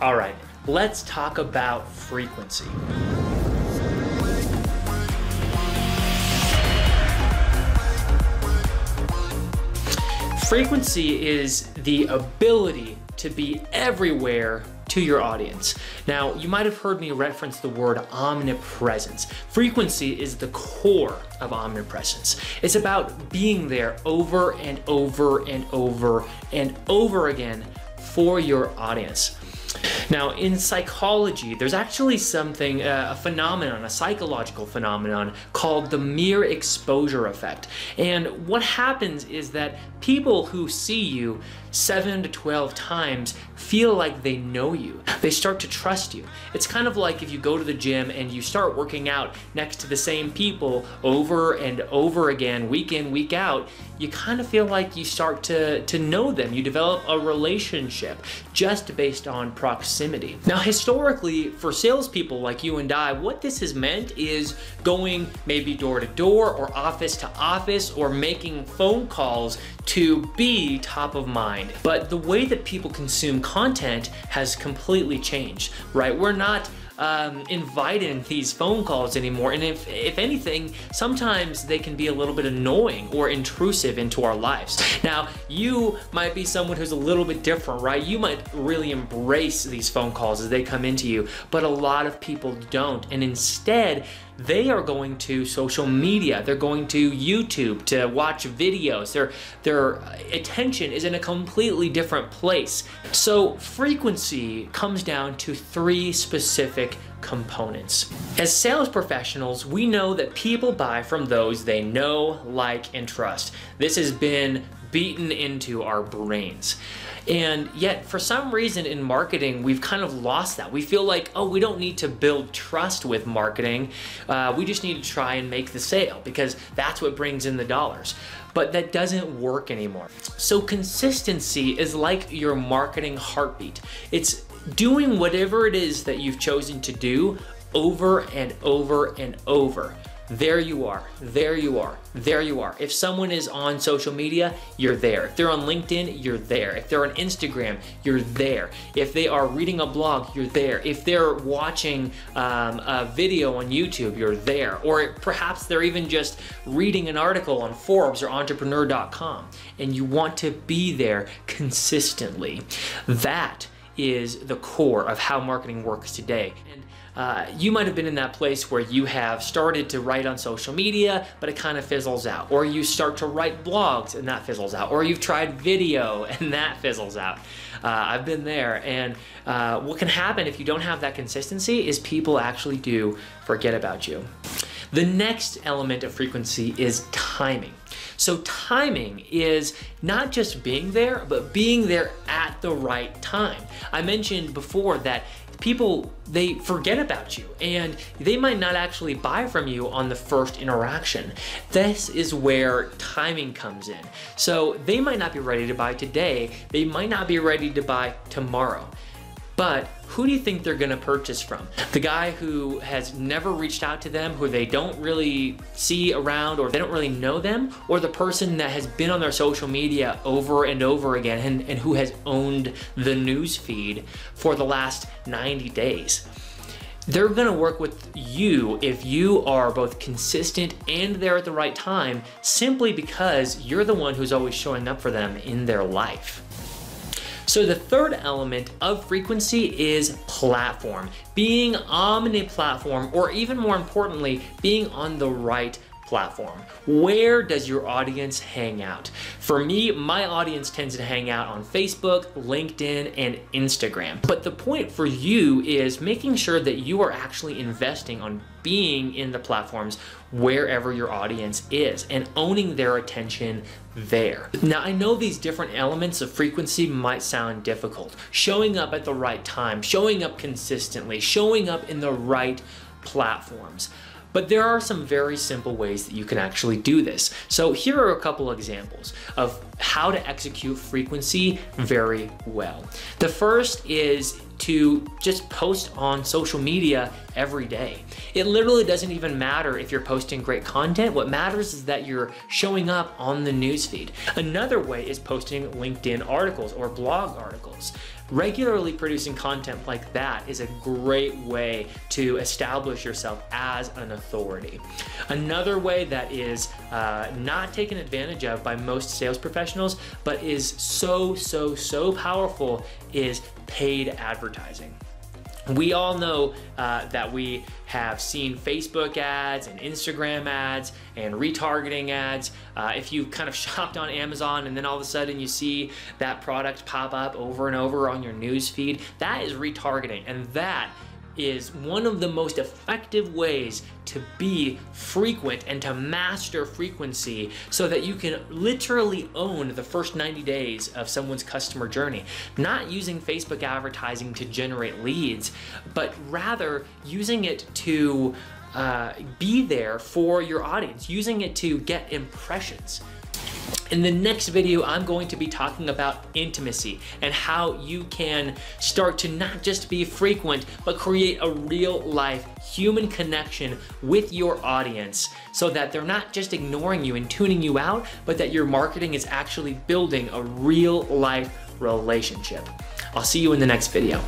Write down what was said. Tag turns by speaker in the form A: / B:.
A: All right, let's talk about frequency. Frequency is the ability to be everywhere to your audience. Now, you might have heard me reference the word omnipresence. Frequency is the core of omnipresence. It's about being there over and over and over and over again for your audience. Now, in psychology, there's actually something, a phenomenon, a psychological phenomenon called the mere exposure effect. And what happens is that people who see you 7 to 12 times feel like they know you. They start to trust you. It's kind of like if you go to the gym and you start working out next to the same people over and over again, week in, week out, you kind of feel like you start to know them. You develop a relationship just based on proximity. Now, historically, for salespeople like you and I, what this has meant is going maybe door to door or office to office or making phone calls to be top of mind. But the way that people consume content has completely changed, right? We're not inviting these phone calls anymore, and if anything, sometimes they can be a little bit annoying or intrusive into our lives. Now, you might be someone who's a little bit different, right? You might really embrace these phone calls as they come into you, but a lot of people don't, and instead they are going to social media, they're going to YouTube to watch videos, their attention is in a completely different place. So frequency comes down to 3 specific components. As sales professionals, we know that people buy from those they know, like, and trust. This has been beaten into our brains. And yet, for some reason in marketing, we've kind of lost that. We feel like, oh, we don't need to build trust with marketing. We just need to try and make the sale because that's what brings in the dollars. But that doesn't work anymore. So consistency is like your marketing heartbeat. It's doing whatever it is that you've chosen to do over and over and over. There you are, there you are, there you are. If someone is on social media, you're there. If they're on LinkedIn, you're there. If they're on Instagram, you're there. If they are reading a blog, you're there. If they're watching a video on YouTube, you're there. Or perhaps they're even just reading an article on Forbes or entrepreneur.com, and you want to be there consistently. That is the core of how marketing works today. And you might have been in that place where you have started to write on social media, but it kind of fizzles out. Or you start to write blogs and that fizzles out. Or you've tried video and that fizzles out. I've been there. And what can happen if you don't have that consistency is people actually do forget about you. The next element of frequency is timing. So timing is not just being there, but being there at the right time. I mentioned before that people, they forget about you and they might not actually buy from you on the first interaction. This is where timing comes in. So they might not be ready to buy today, they might not be ready to buy tomorrow. But who do you think they're gonna purchase from? The guy who has never reached out to them, who they don't really see around or they don't really know them, or the person that has been on their social media over and over again and who has owned the news feed for the last 90 days? They're gonna work with you if you are both consistent and there at the right time, simply because you're the one who's always showing up for them in their life. So the third element of frequency is platform. Being omni-platform, or even more importantly, being on the right platform. Where does your audience hang out? For me, my audience tends to hang out on Facebook, LinkedIn, and Instagram. But the point for you is making sure that you are actually investing on being in the platforms wherever your audience is and owning their attention there. Now, I know these different elements of frequency might sound difficult. Showing up at the right time, showing up consistently, showing up in the right platforms. But there are some very simple ways that you can actually do this. So here are a couple examples of how to execute frequency very well. The first is to just post on social media every day. It literally doesn't even matter if you're posting great content. What matters is that you're showing up on the newsfeed. Another way is posting LinkedIn articles or blog articles. Regularly producing content like that is a great way to establish yourself as an authority. Another way that is not taken advantage of by most sales professionals, but is so powerful, is paid advertising. We all know that we have seen Facebook ads and Instagram ads and retargeting ads. If you kind of shopped on Amazon and then all of a sudden you see that product pop up over and over on your news feed, that is retargeting, and that is one of the most effective ways to be frequent and to master frequency so that you can literally own the first 90 days of someone's customer journey. Not using Facebook advertising to generate leads, but rather using it to be there for your audience, using it to get impressions. In the next video, I'm going to be talking about intimacy and how you can start to not just be frequent, but create a real life human connection with your audience so that they're not just ignoring you and tuning you out, but that your marketing is actually building a real life relationship. I'll see you in the next video.